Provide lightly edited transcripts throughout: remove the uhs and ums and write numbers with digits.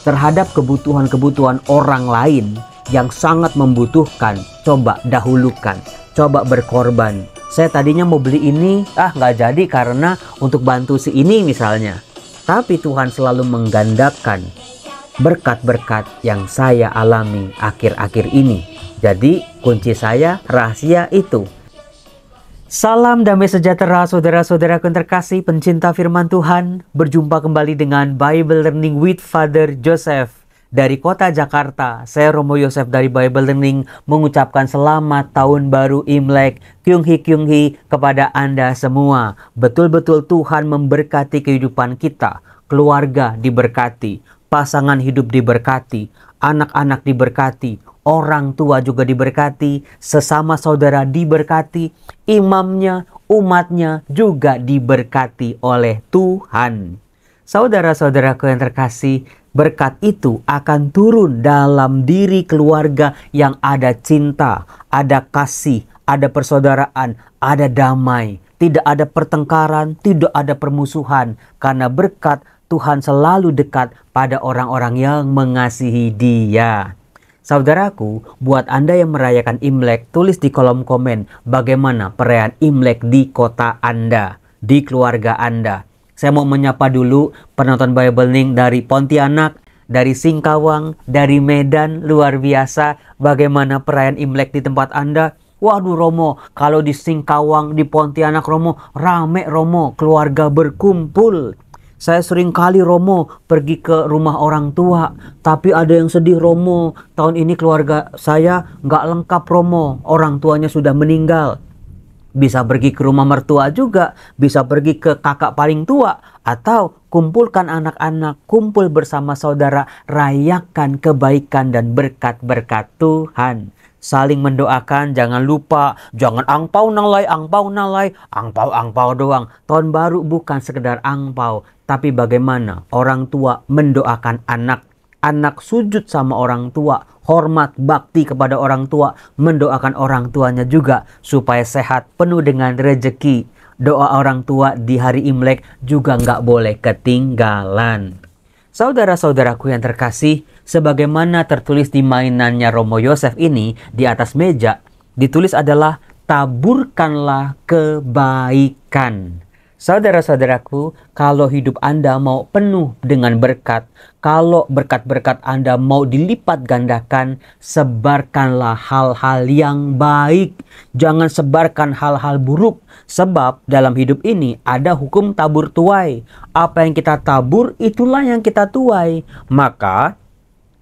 terhadap kebutuhan-kebutuhan orang lain yang sangat membutuhkan, coba dahulukan, coba berkorban. Saya tadinya mau beli ini, nggak jadi karena untuk bantu si ini misalnya. Tapi Tuhan selalu menggandakan berkat-berkat yang saya alami akhir-akhir ini. Jadi kunci saya, rahasia itu. Salam damai sejahtera saudara-saudaraku yang terkasih, pencinta firman Tuhan. Berjumpa kembali dengan Bible Learning with Father Joseph dari kota Jakarta. Saya Romo Yosef dari Bible Learning mengucapkan selamat tahun baru Imlek, Kyung Hee kepada Anda semua. Betul-betul Tuhan memberkati kehidupan kita, keluarga diberkati, pasangan hidup diberkati, anak-anak diberkati, orang tua juga diberkati, sesama saudara diberkati, imamnya, umatnya juga diberkati oleh Tuhan. Saudara-saudaraku yang terkasih, berkat itu akan turun dalam diri keluarga yang ada cinta, ada kasih, ada persaudaraan, ada damai. Tidak ada pertengkaran, tidak ada permusuhan. Karena berkat Tuhan selalu dekat pada orang-orang yang mengasihi Dia. Saudaraku, buat Anda yang merayakan Imlek, tulis di kolom komen bagaimana perayaan Imlek di kota Anda, di keluarga Anda. Saya mau menyapa dulu penonton Bible Learning dari Pontianak, dari Singkawang, dari Medan, luar biasa. Bagaimana perayaan Imlek di tempat Anda? Waduh Romo, kalau di Singkawang, di Pontianak Romo, rame Romo, keluarga berkumpul. Saya sering kali Romo pergi ke rumah orang tua, tapi ada yang sedih Romo. Tahun ini keluarga saya nggak lengkap Romo, orang tuanya sudah meninggal. Bisa pergi ke rumah mertua juga, bisa pergi ke kakak paling tua, atau kumpulkan anak-anak, kumpul bersama saudara, rayakan kebaikan dan berkat-berkat Tuhan. Saling mendoakan, jangan lupa, jangan angpau nalai, angpau doang. Tahun baru bukan sekedar angpau, tapi bagaimana orang tua mendoakan anak. Anak sujud sama orang tua, hormat bakti kepada orang tua, mendoakan orang tuanya juga supaya sehat, penuh dengan rezeki. Doa orang tua di hari Imlek juga nggak boleh ketinggalan. Saudara-saudaraku yang terkasih, sebagaimana tertulis di mainannya Romo Yosef ini, di atas meja, ditulis adalah taburkanlah kebaikan. Saudara-saudaraku, kalau hidup Anda mau penuh dengan berkat, kalau berkat-berkat Anda mau dilipat gandakan, sebarkanlah hal-hal yang baik. Jangan sebarkan hal-hal buruk, sebab dalam hidup ini ada hukum tabur tuai. Apa yang kita tabur, itulah yang kita tuai. Maka,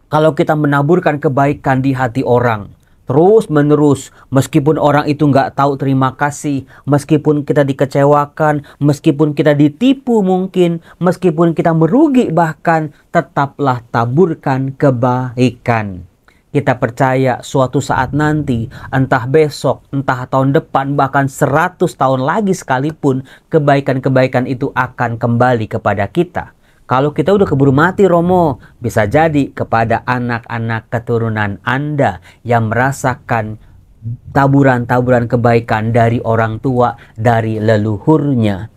kalau kita menaburkan kebaikan di hati orang, terus menerus, meskipun orang itu nggak tahu terima kasih, meskipun kita dikecewakan, meskipun kita ditipu mungkin, meskipun kita merugi bahkan, tetaplah taburkan kebaikan. Kita percaya suatu saat nanti, entah besok, entah tahun depan, bahkan 100 tahun lagi sekalipun, kebaikan-kebaikan itu akan kembali kepada kita. Kalau kita udah keburu mati Romo, bisa jadi kepada anak-anak keturunan Anda yang merasakan taburan-taburan kebaikan dari orang tua, dari leluhurnya.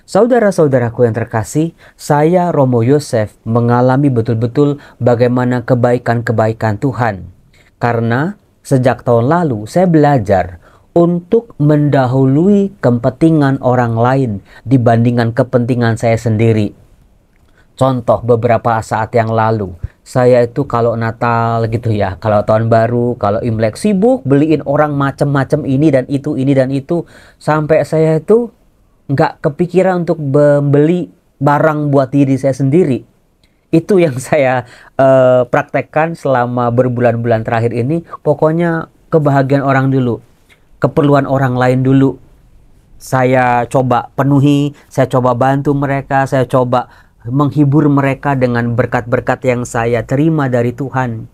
Saudara-saudaraku yang terkasih, saya Romo Yosef mengalami betul-betul bagaimana kebaikan-kebaikan Tuhan. Karena sejak tahun lalu saya belajar untuk mendahului kepentingan orang lain dibandingkan kepentingan saya sendiri. Contoh beberapa saat yang lalu, saya itu kalau Natal gitu ya, kalau tahun baru, kalau Imlek sibuk beliin orang macam-macam ini dan itu, sampai saya itu nggak kepikiran untuk membeli barang buat diri saya sendiri. Itu yang saya praktekkan selama berbulan-bulan terakhir ini. Pokoknya kebahagiaan orang dulu, keperluan orang lain dulu. Saya coba penuhi, saya coba bantu mereka, saya coba menghibur mereka dengan berkat-berkat yang saya terima dari Tuhan.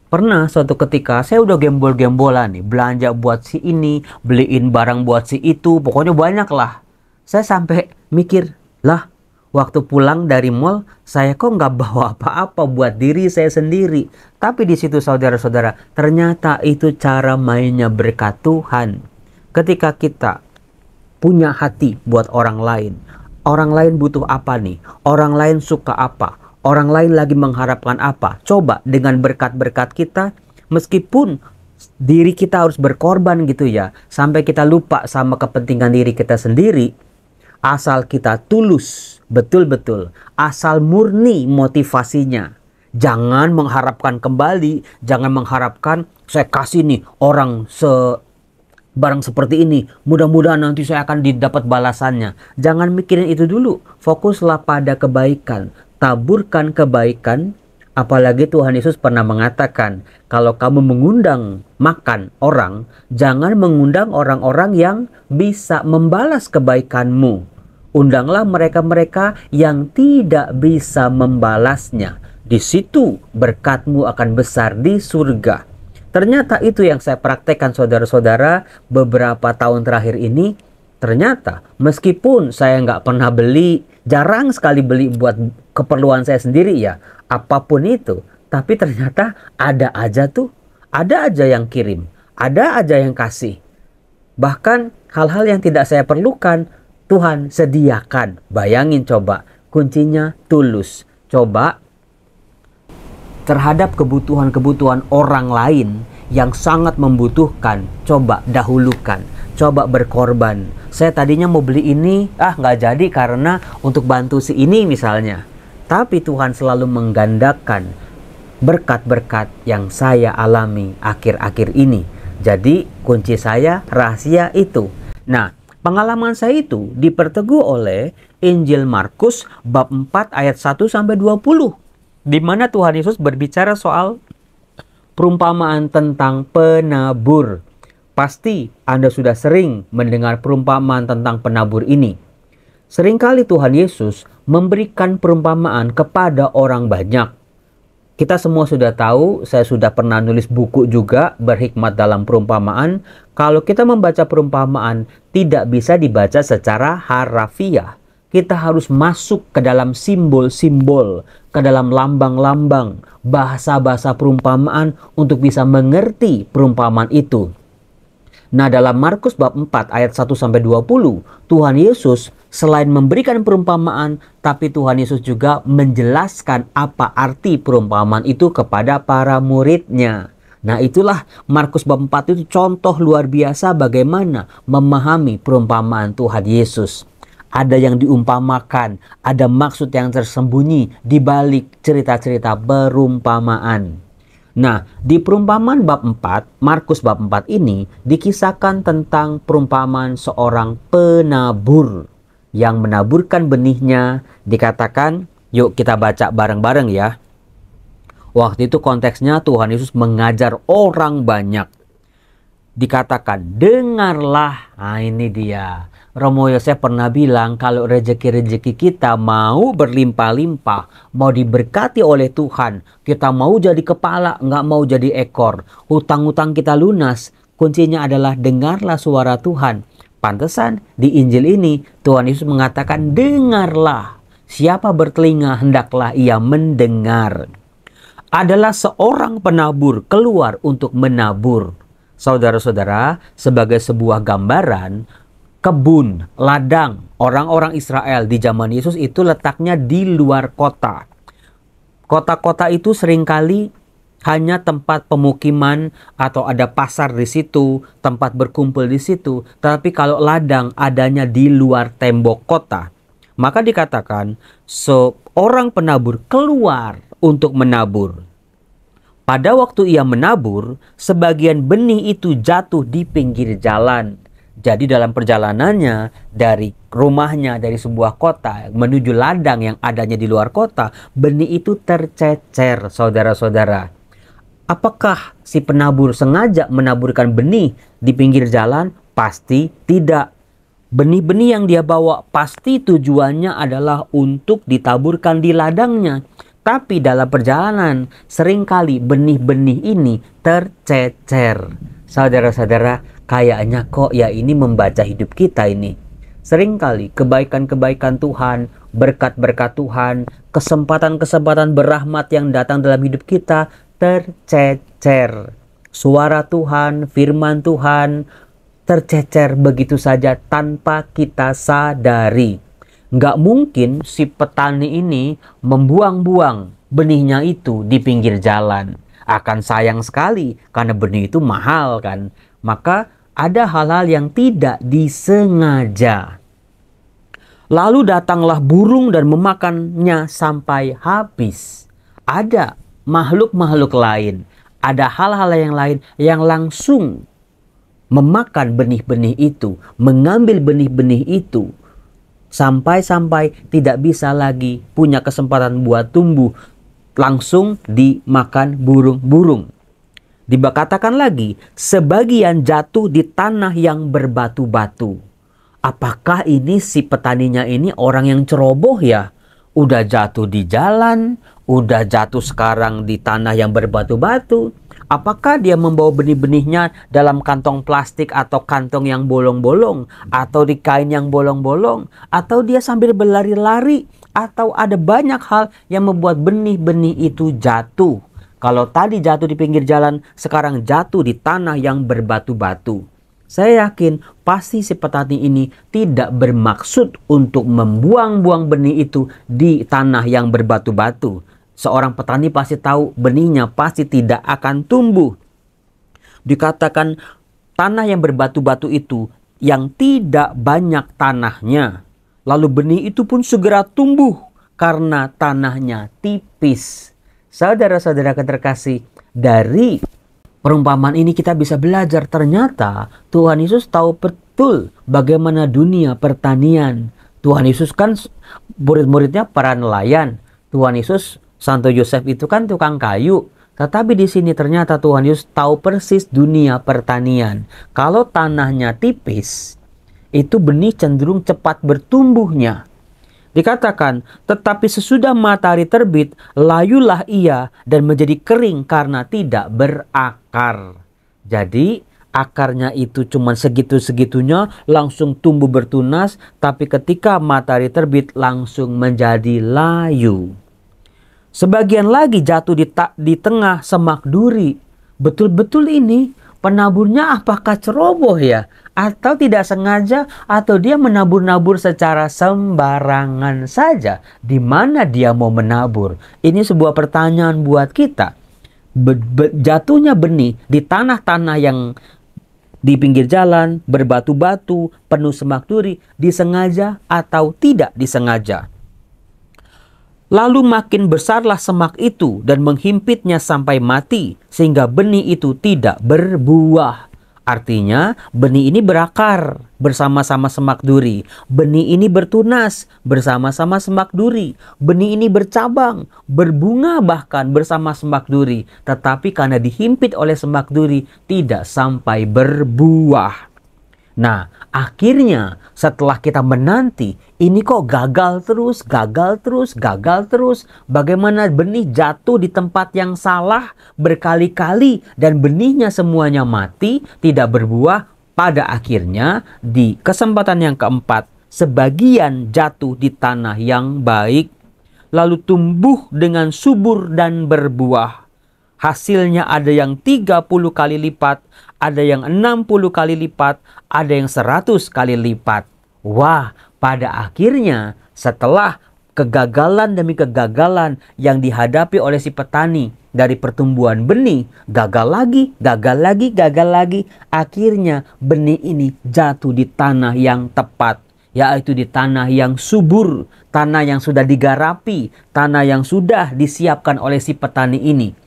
Pernah suatu ketika saya udah gembol-gembolan nih, belanja buat si ini, beliin barang buat si itu, pokoknya banyak lah. Saya sampai mikir, lah waktu pulang dari mall, saya kok nggak bawa apa-apa buat diri saya sendiri. Tapi di situ saudara-saudara, ternyata itu cara mainnya berkat Tuhan. Ketika kita punya hati buat orang lain butuh apa nih? Orang lain suka apa? Orang lain lagi mengharapkan apa? Coba dengan berkat-berkat kita, meskipun diri kita harus berkorban gitu ya, sampai kita lupa sama kepentingan diri kita sendiri, asal kita tulus, betul-betul, asal murni motivasinya. Jangan mengharapkan kembali, jangan mengharapkan saya kasih nih orang barang seperti ini, mudah-mudahan nanti saya akan didapat balasannya. Jangan mikirin itu dulu, fokuslah pada kebaikan, taburkan kebaikan. Apalagi Tuhan Yesus pernah mengatakan, kalau kamu mengundang makan orang, jangan mengundang orang-orang yang bisa membalas kebaikanmu. Undanglah mereka-mereka yang tidak bisa membalasnya. Di situ berkatmu akan besar di surga. Ternyata itu yang saya praktekkan saudara-saudara beberapa tahun terakhir ini. Ternyata meskipun saya nggak pernah beli, jarang sekali beli buat keperluan saya sendiri ya, apapun itu. Tapi ternyata ada aja yang kirim, ada aja yang kasih. Bahkan hal-hal yang tidak saya perlukan, Tuhan sediakan. Bayangin coba, kuncinya tulus. Coba terhadap kebutuhan-kebutuhan orang lain yang sangat membutuhkan, coba dahulukan, coba berkorban. Saya tadinya mau beli ini, nggak jadi karena untuk bantu si ini misalnya. Tapi Tuhan selalu menggandakan berkat-berkat yang saya alami akhir-akhir ini. Jadi kunci saya rahasia itu. Nah, pengalaman saya itu diperteguh oleh Injil Markus bab 4 ayat 1-20. Di mana Tuhan Yesus berbicara soal perumpamaan tentang penabur. Pasti Anda sudah sering mendengar perumpamaan tentang penabur ini. Seringkali Tuhan Yesus memberikan perumpamaan kepada orang banyak. Kita semua sudah tahu, saya sudah pernah nulis buku juga, Berhikmat dalam Perumpamaan. Kalau kita membaca perumpamaan, tidak bisa dibaca secara harafiah. Kita harus masuk ke dalam simbol-simbol, ke dalam lambang-lambang, bahasa-bahasa perumpamaan untuk bisa mengerti perumpamaan itu. Nah, dalam Markus bab 4 ayat 1-20, Tuhan Yesus selain memberikan perumpamaan, tapi Tuhan Yesus juga menjelaskan apa arti perumpamaan itu kepada para muridnya. Nah, itulah Markus bab 4 itu contoh luar biasa bagaimana memahami perumpamaan Tuhan Yesus. Ada yang diumpamakan, ada maksud yang tersembunyi di balik cerita-cerita perumpamaan. Nah, di perumpamaan bab 4, Markus bab 4 ini dikisahkan tentang perumpamaan seorang penabur yang menaburkan benihnya. Dikatakan, yuk kita baca bareng-bareng ya. Waktu itu konteksnya Tuhan Yesus mengajar orang banyak. Dikatakan, dengarlah. Nah, ini dia. Romo Yosef pernah bilang kalau rezeki-rezeki kita mau berlimpah-limpah, mau diberkati oleh Tuhan, kita mau jadi kepala, nggak mau jadi ekor, hutang-hutang kita lunas, kuncinya adalah dengarlah suara Tuhan. Pantesan di Injil ini Tuhan Yesus mengatakan dengarlah, siapa bertelinga hendaklah ia mendengar. Adalah seorang penabur keluar untuk menabur. Saudara-saudara, sebagai sebuah gambaran, kebun, ladang, orang-orang Israel di zaman Yesus itu letaknya di luar kota. Kota-kota itu seringkali hanya tempat pemukiman atau ada pasar di situ, tempat berkumpul di situ. Tapi kalau ladang adanya di luar tembok kota, maka dikatakan seorang penabur keluar untuk menabur. Pada waktu ia menabur, sebagian benih itu jatuh di pinggir jalan. Jadi dalam perjalanannya dari rumahnya, dari sebuah kota menuju ladang yang adanya di luar kota, benih itu tercecer, saudara-saudara. Apakah si penabur sengaja menaburkan benih di pinggir jalan? Pasti tidak. Benih-benih yang dia bawa pasti tujuannya adalah untuk ditaburkan di ladangnya. Tapi dalam perjalanan seringkali benih-benih ini tercecer. Saudara-saudara, kayaknya kok ya ini membaca hidup kita ini. Seringkali kebaikan-kebaikan Tuhan, berkat-berkat Tuhan, kesempatan-kesempatan berahmat yang datang dalam hidup kita tercecer. Suara Tuhan, firman Tuhan tercecer begitu saja tanpa kita sadari. Nggak mungkin si petani ini membuang-buang benihnya itu di pinggir jalan. Akan sayang sekali karena benih itu mahal kan. Maka ada hal-hal yang tidak disengaja. Lalu datanglah burung dan memakannya sampai habis. Ada makhluk-makhluk lain, ada hal-hal yang lain yang langsung memakan benih-benih itu, mengambil benih-benih itu, sampai-sampai tidak bisa lagi punya kesempatan buat tumbuh, langsung dimakan burung-burung. Dikatakan lagi, sebagian jatuh di tanah yang berbatu-batu. Apakah ini si petaninya ini orang yang ceroboh ya? Udah jatuh di jalan, udah jatuh sekarang di tanah yang berbatu-batu. Apakah dia membawa benih-benihnya dalam kantong plastik atau kantong yang bolong-bolong, atau di kain yang bolong-bolong, atau dia sambil berlari-lari, atau ada banyak hal yang membuat benih-benih itu jatuh. Kalau tadi jatuh di pinggir jalan, sekarang jatuh di tanah yang berbatu-batu. Saya yakin pasti si petani ini tidak bermaksud untuk membuang-buang benih itu di tanah yang berbatu-batu. Seorang petani pasti tahu benihnya pasti tidak akan tumbuh. Dikatakan tanah yang berbatu-batu itu yang tidak banyak tanahnya. Lalu benih itu pun segera tumbuh karena tanahnya tipis. Saudara-saudara terkasih, dari perumpamaan ini kita bisa belajar ternyata Tuhan Yesus tahu betul bagaimana dunia pertanian. Tuhan Yesus kan murid-muridnya para nelayan. Tuhan Yesus, Santo Yosef itu kan tukang kayu. Tetapi di sini ternyata Tuhan Yesus tahu persis dunia pertanian. Kalau tanahnya tipis, itu benih cenderung cepat bertumbuhnya. Dikatakan, tetapi sesudah matahari terbit, layulah ia dan menjadi kering karena tidak berakar. Jadi, akarnya itu cuma segitu-segitunya, langsung tumbuh bertunas, tapi ketika matahari terbit langsung menjadi layu. Sebagian lagi jatuh di tengah semak duri. Betul-betul ini penaburnya apakah ceroboh ya? Atau tidak sengaja, atau dia menabur-nabur secara sembarangan saja? Di mana dia mau menabur? Ini sebuah pertanyaan buat kita. Jatuhnya benih di tanah-tanah yang di pinggir jalan, berbatu-batu, penuh semak duri, disengaja atau tidak disengaja? Lalu makin besarlah semak itu dan menghimpitnya sampai mati, sehingga benih itu tidak berbuah. Artinya benih ini berakar bersama-sama semak duri. Benih ini bertunas bersama-sama semak duri. Benih ini bercabang, berbunga bahkan bersama semak duri. Tetapi karena dihimpit oleh semak duri tidak sampai berbuah. Nah, akhirnya setelah kita menanti, ini kok gagal terus, gagal terus, gagal terus. Bagaimana benih jatuh di tempat yang salah berkali-kali dan benihnya semuanya mati, tidak berbuah. Pada akhirnya di kesempatan yang keempat, sebagian jatuh di tanah yang baik, lalu tumbuh dengan subur dan berbuah. Hasilnya ada yang 30 kali lipat, ada yang 60 kali lipat, ada yang 100 kali lipat. Wah, pada akhirnya setelah kegagalan demi kegagalan yang dihadapi oleh si petani dari pertumbuhan benih, gagal lagi, gagal lagi, gagal lagi. Akhirnya benih ini jatuh di tanah yang tepat, yaitu di tanah yang subur, tanah yang sudah digarapi, tanah yang sudah disiapkan oleh si petani ini.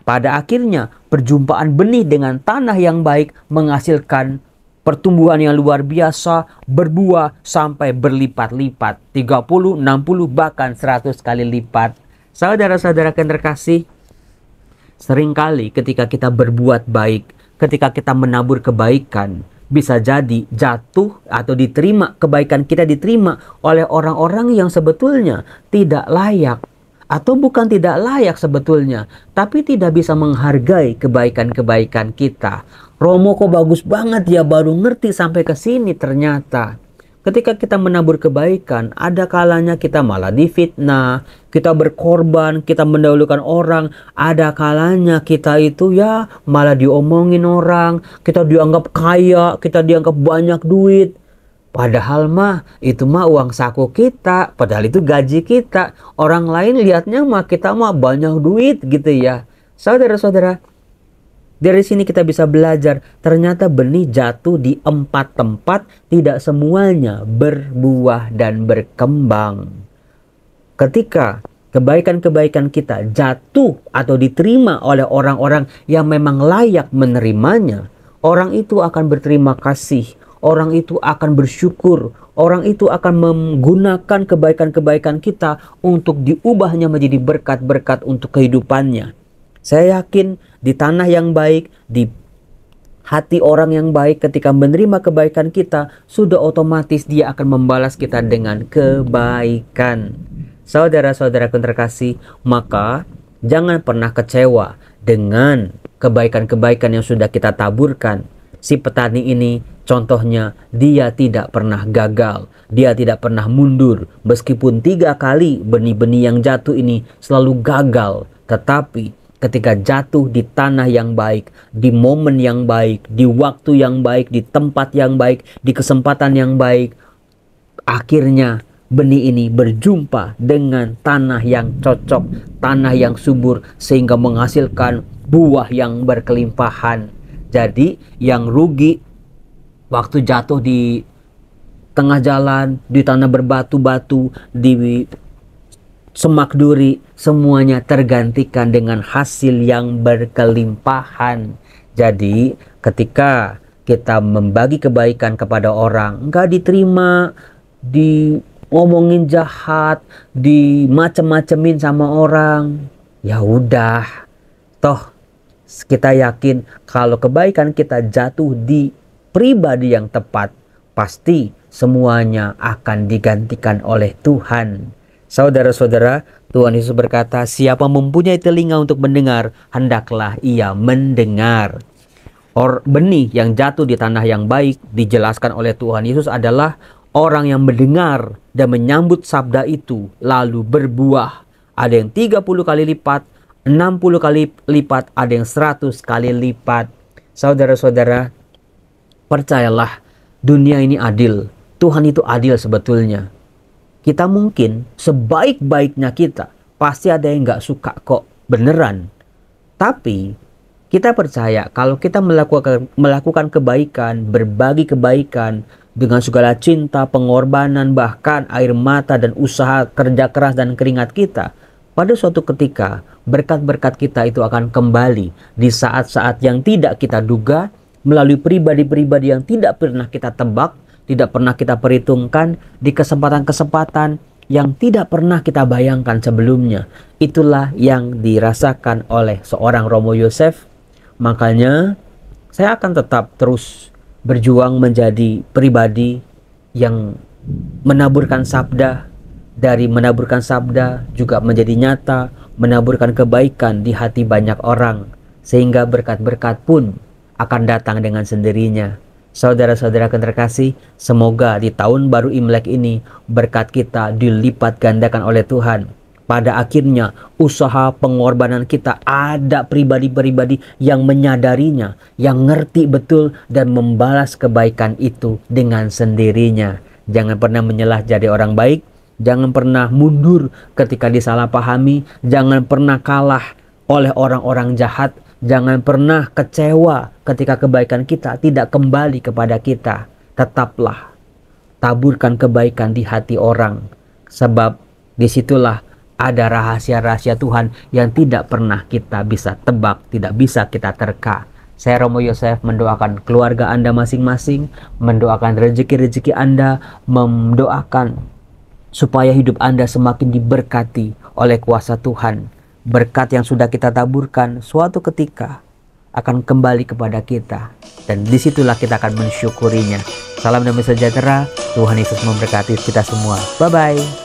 Pada akhirnya perjumpaan benih dengan tanah yang baik menghasilkan pertumbuhan yang luar biasa, berbuah sampai berlipat-lipat, 30, 60, bahkan 100 kali lipat. Saudara-saudara yang terkasih, seringkali ketika kita berbuat baik, ketika kita menabur kebaikan, bisa jadi jatuh atau diterima, kebaikan kita diterima oleh orang-orang yang sebetulnya tidak layak. Atau bukan tidak layak sebetulnya, tapi tidak bisa menghargai kebaikan-kebaikan kita. Romo kok bagus banget ya, baru ngerti sampai ke sini ternyata. Ketika kita menabur kebaikan, ada kalanya kita malah difitnah, kita berkorban, kita mendahulukan orang. Ada kalanya kita itu ya malah diomongin orang, kita dianggap kaya, kita dianggap banyak duit. Padahal mah itu mah uang saku kita, padahal itu gaji kita. Orang lain lihatnya mah kita mah banyak duit gitu ya. Saudara-saudara, dari sini kita bisa belajar, ternyata benih jatuh di 4 tempat, tidak semuanya berbuah dan berkembang. Ketika kebaikan-kebaikan kita jatuh atau diterima oleh orang-orang yang memang layak menerimanya, orang itu akan berterima kasih, orang itu akan bersyukur, orang itu akan menggunakan kebaikan-kebaikan kita untuk diubahnya menjadi berkat-berkat untuk kehidupannya. Saya yakin di tanah yang baik, di hati orang yang baik, ketika menerima kebaikan kita, sudah otomatis dia akan membalas kita dengan kebaikan. Saudara-saudaraku terkasih, maka jangan pernah kecewa dengan kebaikan-kebaikan yang sudah kita taburkan. Si petani ini contohnya, dia tidak pernah gagal, dia tidak pernah mundur. Meskipun 3 kali benih-benih yang jatuh ini selalu gagal, tetapi ketika jatuh di tanah yang baik, di momen yang baik, di waktu yang baik, di tempat yang baik, di kesempatan yang baik, akhirnya benih ini berjumpa dengan tanah yang cocok, tanah yang subur, sehingga menghasilkan buah yang berkelimpahan. Jadi yang rugi waktu jatuh di tengah jalan, di tanah berbatu-batu, di semak duri, semuanya tergantikan dengan hasil yang berkelimpahan. Jadi ketika kita membagi kebaikan kepada orang, enggak diterima, ngomongin jahat, di macem-macemin sama orang, ya udah, toh kita yakin kalau kebaikan kita jatuh di pribadi yang tepat, pasti semuanya akan digantikan oleh Tuhan. Saudara-saudara, Tuhan Yesus berkata, siapa mempunyai telinga untuk mendengar, hendaklah ia mendengar. Benih yang jatuh di tanah yang baik dijelaskan oleh Tuhan Yesus adalah orang yang mendengar dan menyambut sabda itu lalu berbuah. Ada yang 30 kali lipat, 60 kali lipat, ada yang 100 kali lipat. Saudara-saudara, percayalah, dunia ini adil. Tuhan itu adil sebetulnya. Kita mungkin sebaik-baiknya kita, pasti ada yang gak suka kok, beneran. Tapi kita percaya kalau kita melakukan kebaikan, berbagi kebaikan dengan segala cinta, pengorbanan, bahkan air mata dan usaha kerja keras dan keringat kita, pada suatu ketika berkat-berkat kita itu akan kembali di saat-saat yang tidak kita duga, melalui pribadi-pribadi yang tidak pernah kita tebak, tidak pernah kita perhitungkan, di kesempatan-kesempatan yang tidak pernah kita bayangkan sebelumnya. Itulah yang dirasakan oleh seorang Romo Yosef. Makanya saya akan tetap terus berjuang menjadi pribadi yang menaburkan sabda, dari menaburkan sabda juga menjadi nyata, menaburkan kebaikan di hati banyak orang, sehingga berkat-berkat pun akan datang dengan sendirinya. Saudara-saudara terkasih, semoga di tahun baru Imlek ini berkat kita dilipat gandakan oleh Tuhan. Pada akhirnya usaha pengorbanan kita ada pribadi-pribadi yang menyadarinya, yang ngerti betul dan membalas kebaikan itu dengan sendirinya. Jangan pernah menyelah jadi orang baik, jangan pernah mundur ketika disalahpahami, jangan pernah kalah oleh orang-orang jahat, jangan pernah kecewa ketika kebaikan kita tidak kembali kepada kita. Tetaplah taburkan kebaikan di hati orang, sebab disitulah ada rahasia-rahasia Tuhan yang tidak pernah kita bisa tebak, tidak bisa kita terka. Saya Romo Yosef mendoakan keluarga Anda masing-masing, mendoakan rezeki-rezeki Anda, mendoakan supaya hidup Anda semakin diberkati oleh kuasa Tuhan. Berkat yang sudah kita taburkan suatu ketika akan kembali kepada kita, dan disitulah kita akan mensyukurinya. Salam damai sejahtera, Tuhan Yesus memberkati kita semua. Bye-bye.